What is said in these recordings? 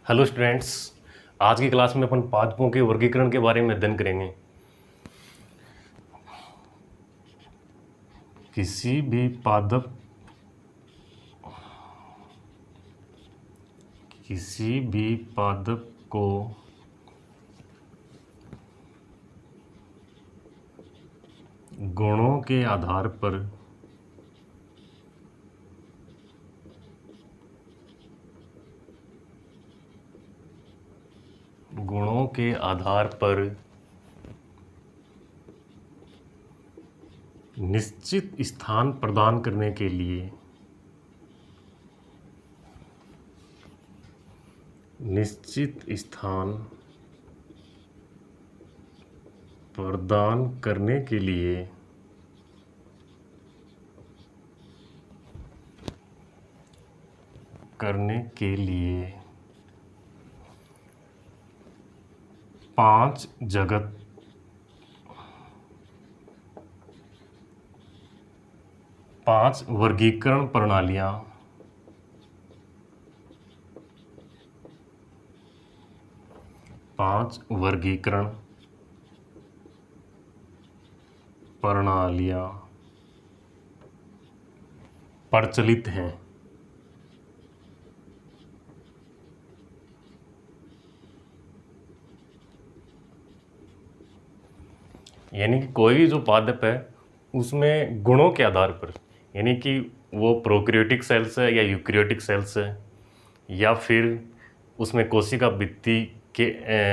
Hello students. आज की class में अपन पादपों के वर्गीकरण के बारे में अध्ययन करेंगे। किसी भी पादप को गुणों के आधार पर निश्चित स्थान प्रदान करने के लिए पांच वर्गीकरण प्रणालियां प्रचलित हैं। यानी कि कोई भी जो पादप है उसमें गुणों के आधार पर, यानी कि वो प्रोकैरियोटिक सेल्स है या यूकैरियोटिक सेल्स है, या फिर उसमें कोशिका भित्ति के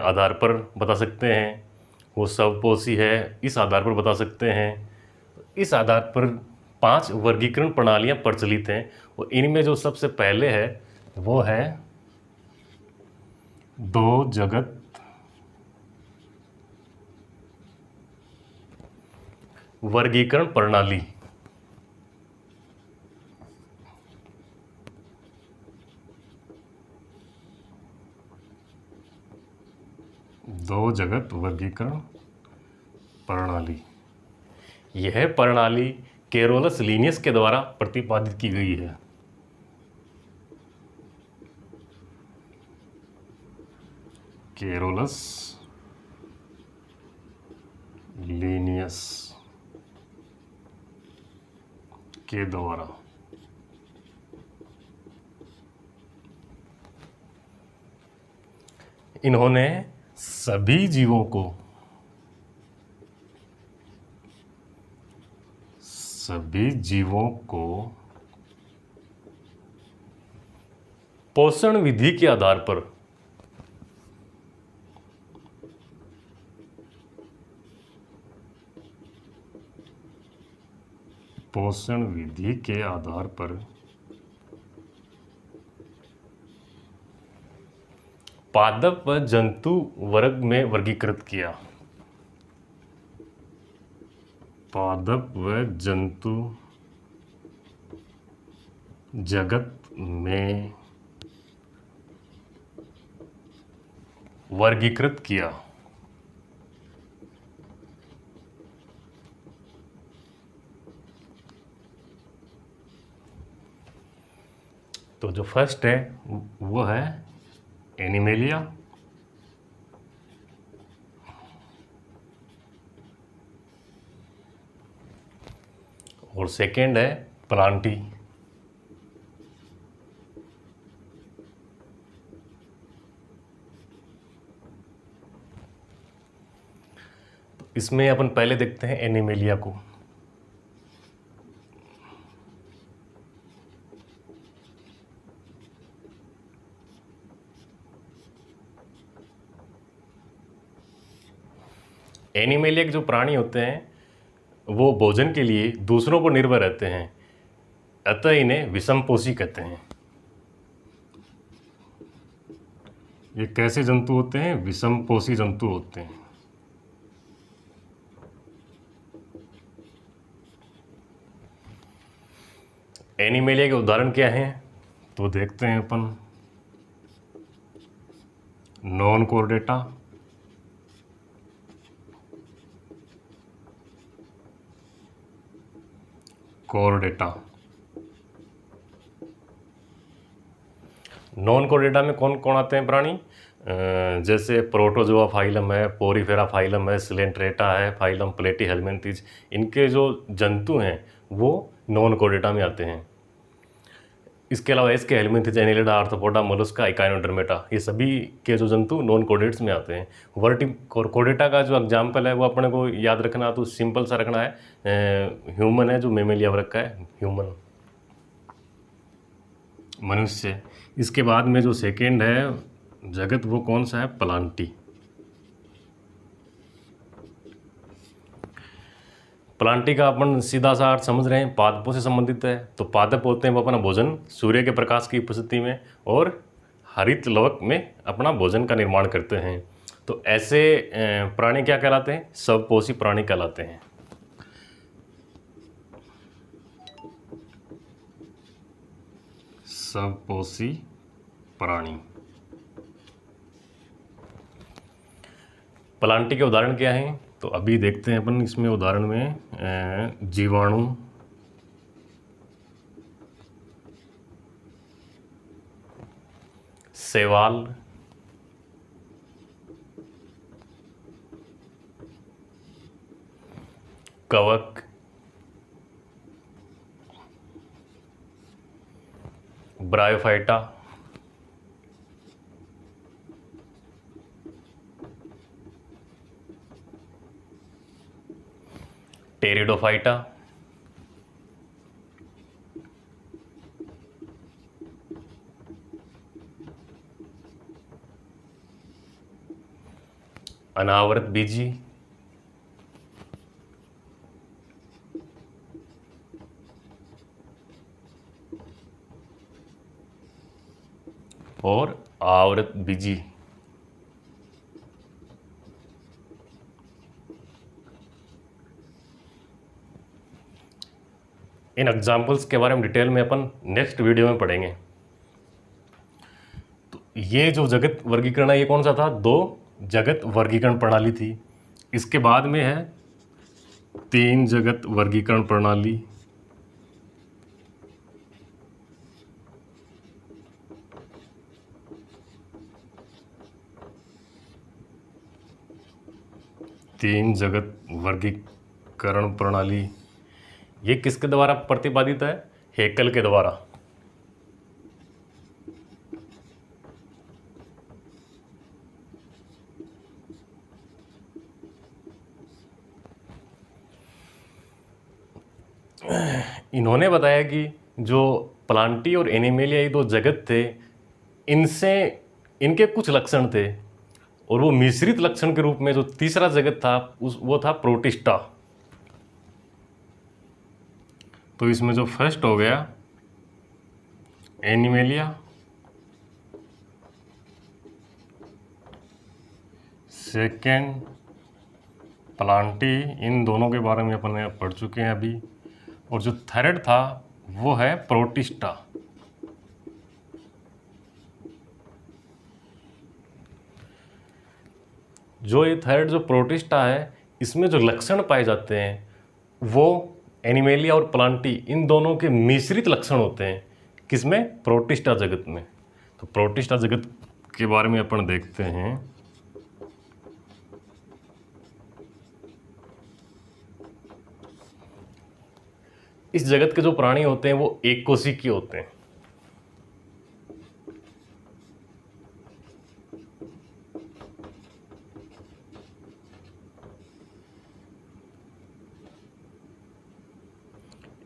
आधार पर बता सकते हैं, वो स्वपोषी है इस आधार पर बता सकते हैं। इस आधार पर 5 वर्गीकरण प्रणालियां प्रचलित हैं और इनमें जो सबसे पहले है वो है दो जगत वर्गीकरण प्रणाली। दो जगत वर्गीकरण प्रणाली, यह प्रणाली कैरोलस लीनियस के द्वारा प्रतिपादित की गई है। कैरोलस लीनियस के द्वारा इन्होंने सभी जीवों को पोषण विधि के आधार पर पादप व जंतु वर्ग में वर्गीकृत किया। पादप व जंतु जगत में वर्गीकृत किया। तो जो फर्स्ट है वो है एनिमेलिया, और सेकेंड है प्लांटी, इसमें अपन पहले देखते हैं एनिमेलिया को। एनिमेलिया के जो प्राणी होते हैं वो भोजन के लिए दूसरों पर निर्भर रहते हैं, अतः इन्हें विषमपोषी कहते हैं। ये कैसे जंतु होते हैं? विषमपोषी जंतु होते हैं। एनिमेलिया के उदाहरण क्या हैं तो देखते हैं अपन। Non chordata, chordata, non chordata में कौन कौन आते हैं प्राणी? जैसे प्रोटोजोआ फाइलम है, पोरीफेरा फाइलम है, सिलेंट्रेटा है, फाइलम प्लेटीहेल्मिन्थीज, इनके जो जंतु हैं वो नॉन कोर्डेटा में आते हैं। इसके अलावा इसके हेल्मिन्थीज, एनिलिडा, आर्थ्रोपोडा, मोलस्का, इकाइनोडर्मेटा, ये सभी के जो जंतु नॉन कोर्डेट्स में आते हैं। कोर्डेटा का जो एग्जाम्पल है वो अपने को याद रखना तो सिंपल सा रखना है, ह्यूमन है जो मेमेलिया वर्ग का है, ह्यूमन मनुष्य। इसके बाद में जो सेकेंड है जगत वो कौन सा है? प्लांटी। प्लांटी का अपन सीधा सा अर्थ समझ रहे हैं, पादपों से संबंधित है। तो पादप होते हैं वो अपना भोजन सूर्य के प्रकाश की उपस्थिति में और हरित लवक में अपना भोजन का निर्माण करते हैं। तो ऐसे प्राणी क्या कहलाते हैं? स्वपोषी प्राणी कहलाते हैं। स्वपोषी प्राणी। प्लांटी के उदाहरण क्या हैं? तो अभी देखते हैं अपन इसमें उदाहरण में जीवाणु, शैवाल, कवक, ब्रायोफाइटा, टेरिडोफाइटा, अनावृत बीजी, और आवृत बीजी। इन एग्जाम्पल्स के बारे में डिटेल में अपन नेक्स्ट वीडियो में पढ़ेंगे। तो ये जो जगत वर्गीकरण है ये कौन सा था? 2 जगत वर्गीकरण प्रणाली थी। इसके बाद में है 3 जगत वर्गीकरण प्रणाली। तीन जगत वर्गीकरण प्रणाली ये किसके द्वारा प्रतिपादित है? हेकल के द्वारा। इन्होंने बताया कि जो प्लांटी और एनिमेलिया ये 2 जगत थे, इनसे इनके कुछ लक्षण थे और वो मिश्रित लक्षण के रूप में जो तीसरा जगत था वो था प्रोटिस्टा। तो इसमें जो फर्स्ट हो गया एनिमेलिया, सेकेंड प्लांटी, इन दोनों के बारे में अपन पढ़ चुके हैं अभी। और जो थर्ड था वो है प्रोटिस्टा। जो ये थर्ड जो प्रोटिस्टा है इसमें जो लक्षण पाए जाते हैं वो एनिमेलिया और प्लांटी इन दोनों के मिश्रित लक्षण होते हैं। किसमें? प्रोटिस्टा जगत में। तो प्रोटिस्टा जगत के बारे में अपन देखते हैं। इस जगत के जो प्राणी होते हैं वो एक कोशिकीय होते हैं।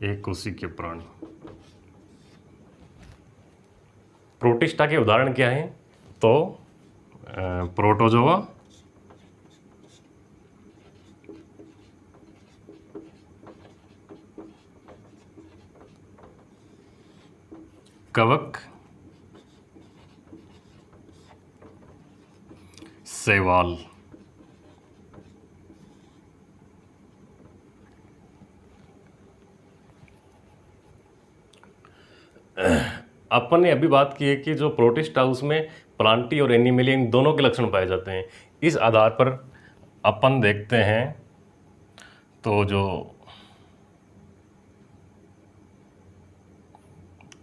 एक कोशिकीय प्राणी। प्रोटिस्टा के उदाहरण क्या हैं? तो प्रोटोजोआ, कवक, शैवाल। अपन ने अभी बात की है कि जो प्रोटिस्टा उसमें प्लांटी और एनिमेलिया इन दोनों के लक्षण पाए जाते हैं। इस आधार पर अपन देखते हैं तो जो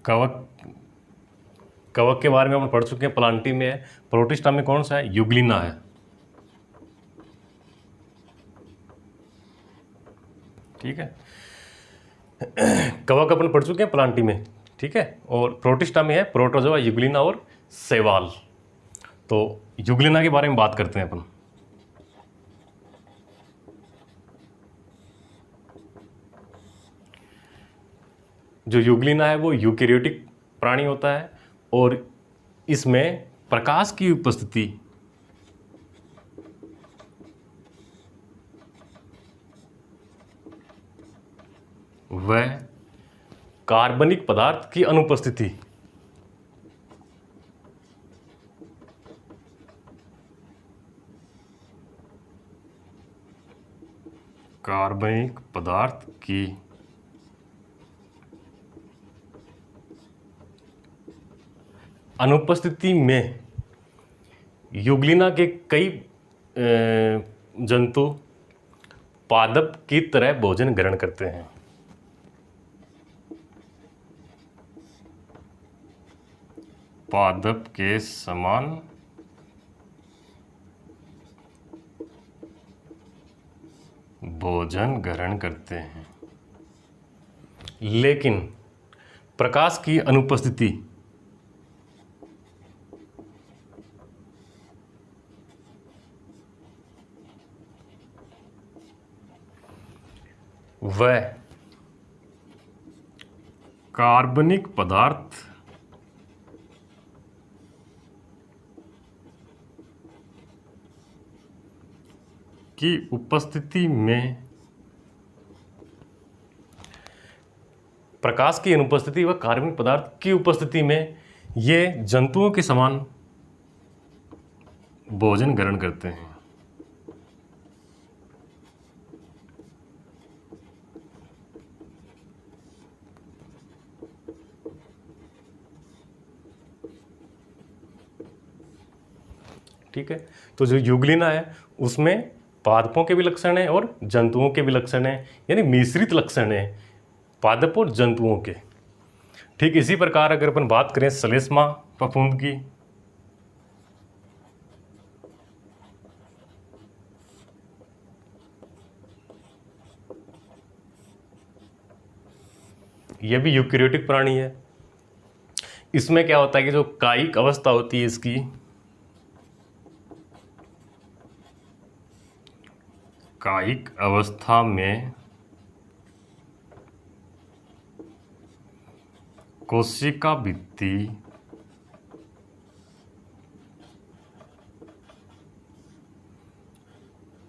कवक कवक के बारे में हम पढ़ चुके हैं, प्लांटी में है। प्रोटिस्टा में कौन सा है? यूग्लिना है। ठीक है, कवक अपन पढ़ चुके हैं प्लांटी में, ठीक है। और प्रोटिस्टा में है प्रोटोजोआ, यूग्लिना और शैवाल। तो यूग्लिना के बारे में बात करते हैं अपन। जो यूग्लिना है वो यूकेरियोटिक प्राणी होता है और इसमें प्रकाश की उपस्थिति व कार्बनिक पदार्थ की अनुपस्थिति कार्बनिक पदार्थ की अनुपस्थिति में यूग्लिना के कई जंतु पादप की तरह भोजन ग्रहण करते हैं। पादप के समान भोजन ग्रहण करते हैं, लेकिन प्रकाश की अनुपस्थिति व कार्बनिक पदार्थ की उपस्थिति में प्रकाश की अनुपस्थिति व कार्बनिक पदार्थ की उपस्थिति में ये जंतुओं के समान भोजन ग्रहण करते हैं। ठीक है, तो जो यूग्लिना है उसमें पादपों के भी लक्षण हैं और जंतुओं के भी लक्षण हैं, यानी मिश्रित लक्षण हैं पादप और जंतुओं के। ठीक इसी प्रकार अगर अपन बात करें सलेस्मा फफूंद की, यह भी यूकेरियोटिक प्राणी है। इसमें क्या होता है कि जो कायिक अवस्था होती है इसकी, कायिक अवस्था में कोशिका भित्ति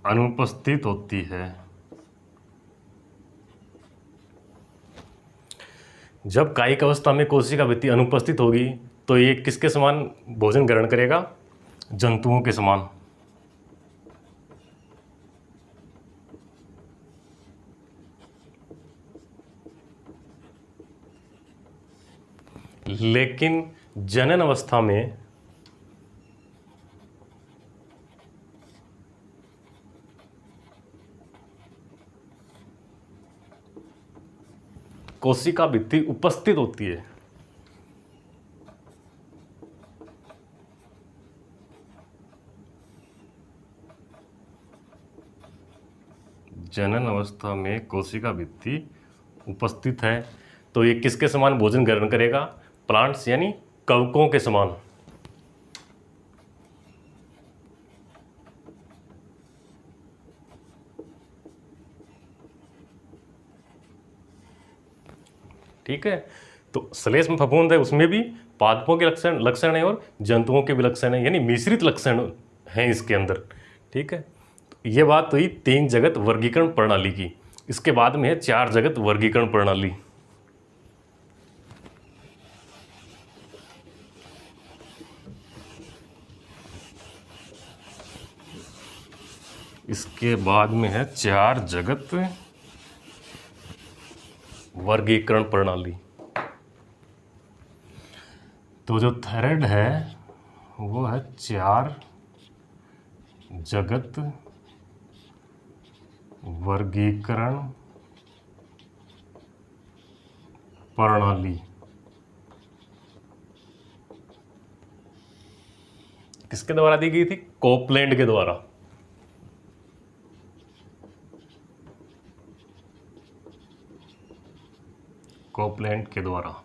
अनुपस्थित होती है। जब कायिक अवस्था में कोशिका भित्ति अनुपस्थित होगी तो ये किसके समान भोजन ग्रहण करेगा? जंतुओं के समान। लेकिन जनन अवस्था में कोशिका भित्ति उपस्थित होती है। जनन अवस्था में कोशिका भित्ति उपस्थित है तो ये किसके समान भोजन ग्रहण करेगा? प्लांट्स यानी कवकों के समान। ठीक है, तो श्लेष्म फफूंद है उसमें भी पादपों के लक्षण है और जंतुओं के भी लक्षण है, यानी मिश्रित लक्षण हैं इसके अंदर। ठीक है, तो ये बात हुई 3 जगत वर्गीकरण प्रणाली की। इसके बाद में है 4 जगत वर्गीकरण प्रणाली। इसके बाद में है 4 जगत वर्गीकरण प्रणाली। तो जो थर्ड है वो है 4 जगत वर्गीकरण प्रणाली। किसके द्वारा दी गई थी? कोपलैंड के द्वारा। कोपलैंड के द्वारा।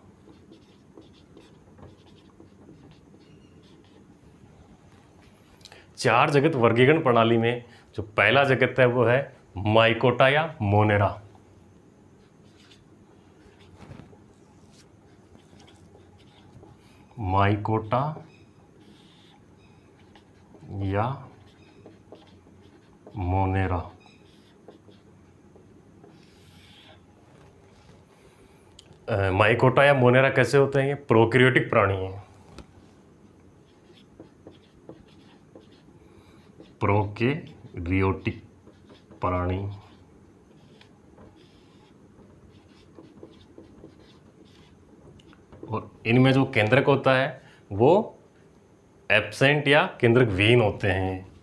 चार जगत वर्गीकरण प्रणाली में जो पहला जगत है वो है माइकोटा या मोनेरा। माइकोटा या मोनेरा। माइकोटा या मोनेरा कैसे होते हैं? ये प्रोकैरियोटिक प्राणी हैं। प्रोकैरियोटिक प्राणी। और इनमें जो केंद्रक होता है वो एब्सेंट या केंद्रक विहीन होते हैं।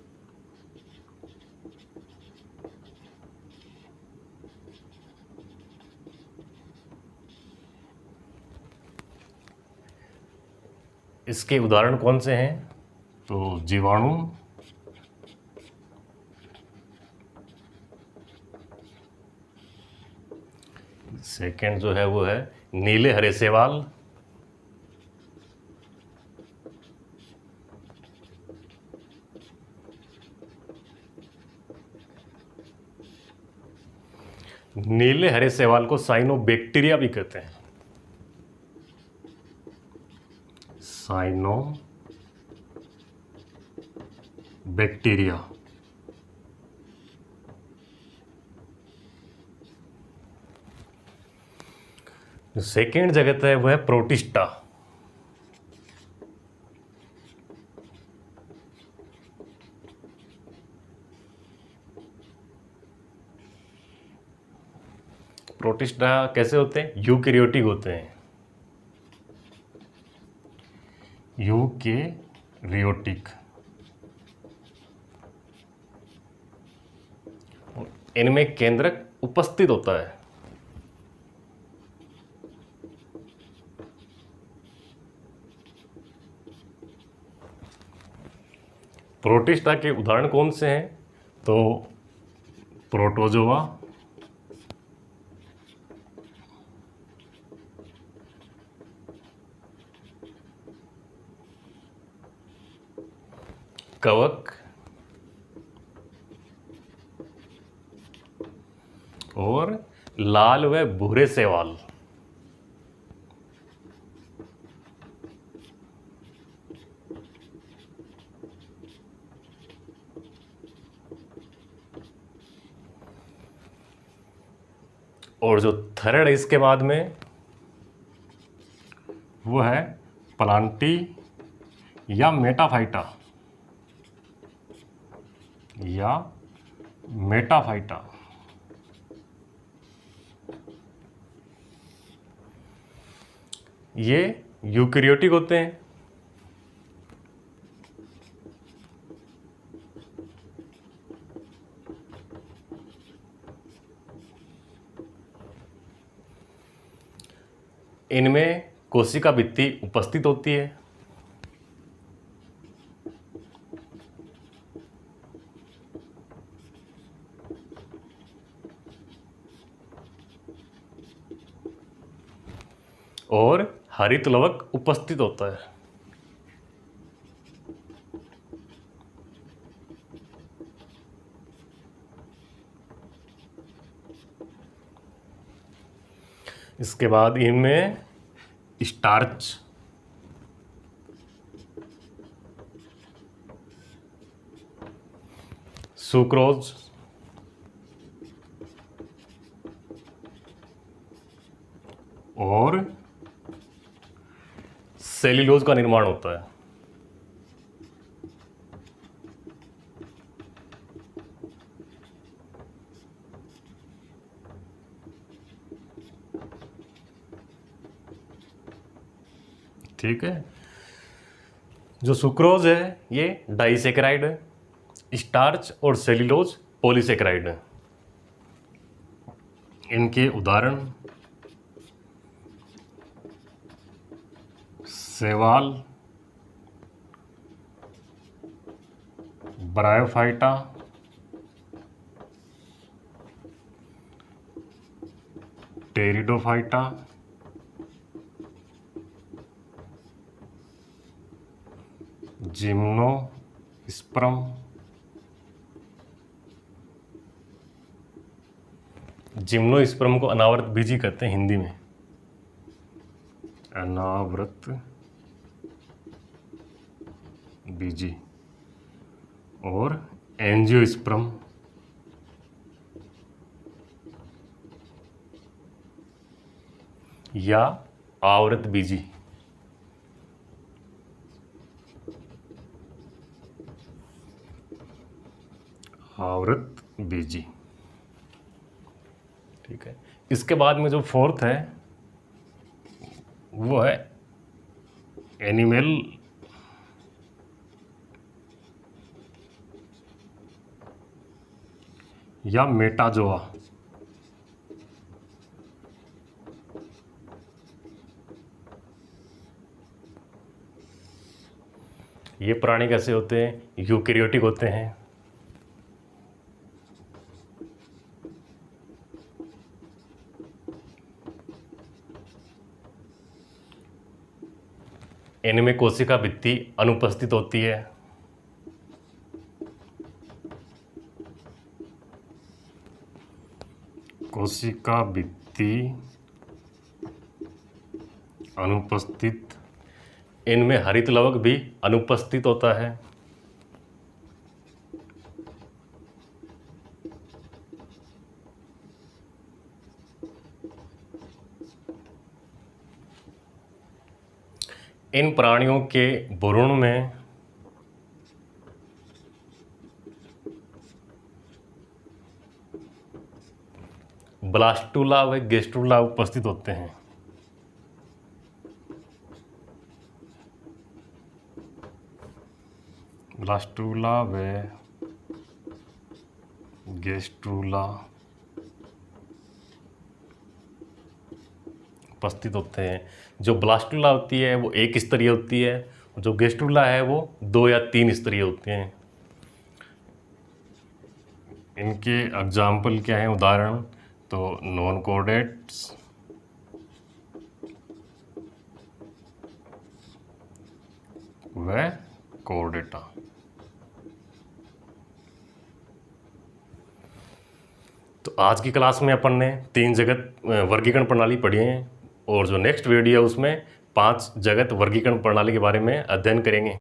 इसके उदाहरण कौन से हैं? तो जीवाणु, सेकंड जो है वो है नीले हरे शैवाल, नीले हरे शैवाल को साइनोबैक्टीरिया भी कहते हैं। साइनोबैक्टीरिया। जो सेकेंड जगत है वो है प्रोटिस्टा। प्रोटिस्टा कैसे होते हैं? यूकैरियोटिक होते हैं। यूकैरियोटिक। इनमें केंद्रक उपस्थित होता है। प्रोटिस्टा के उदाहरण कौन से हैं? तो प्रोटोजोआ, कवक और लाल व भूरे शैवाल। और जो थर्ड है इसके बाद में वो है प्लांटी या मेटाफाइटा। या मेटाफाइटा। ये यूकैरियोटिक होते हैं। इनमें कोशिका भित्ति उपस्थित होती है। और हरित लवक उपस्थित होता है। इसके बाद इनमें स्टार्च, सुक्रोज और सेल्यूलोज का निर्माण होता है। ठीक है। जो सुक्रोज है ये डाइसेकेराइड है, स्टार्च और सेल्यूलोज पॉलीसेकेराइड है। इनके उदाहरण शैवाल, ब्रायोफाइटा, टेरिडोफाइटा, जिम्नोस्पर्म, जिम्नोस्पर्म को अनावृत बीजी कहते हैं हिंदी में, अनावृत बीजी, और एंजियोस्पर्म या आवृत बीजी। आवृत बीजी, ठीक है। इसके बाद में जो फोर्थ है वो है एनिमल या मेटाजोआ। ये प्राणी कैसे होते हैं? यूकेरियोटिक होते हैं। इनमें कोशिका भित्ति अनुपस्थित होती है। कोशिका भित्ति अनुपस्थित। इनमें हरित लवक भी अनुपस्थित होता है। इन प्राणियों के भ्रूण में ब्लास्टुला व गेस्ट्रुला उपस्थित होते हैं। ब्लास्टुला व गेस्ट्रुला उपस्थित होते हैं। जो ब्लास्टुला होती है वो एक स्तरीय होती है, जो गेस्ट्रुला है वो 2 या 3 स्तरीय होते हैं। इनके एग्जाम्पल क्या है, उदाहरण? तो नॉन कोर्डेट्स, व कोर्डेटा। तो आज की क्लास में अपन ने 3 जगत वर्गीकरण प्रणाली पढ़ी हैं, और जो नेक्स्ट वीडियो है उसमें 5 जगत वर्गीकरण प्रणाली के बारे में अध्ययन करेंगे।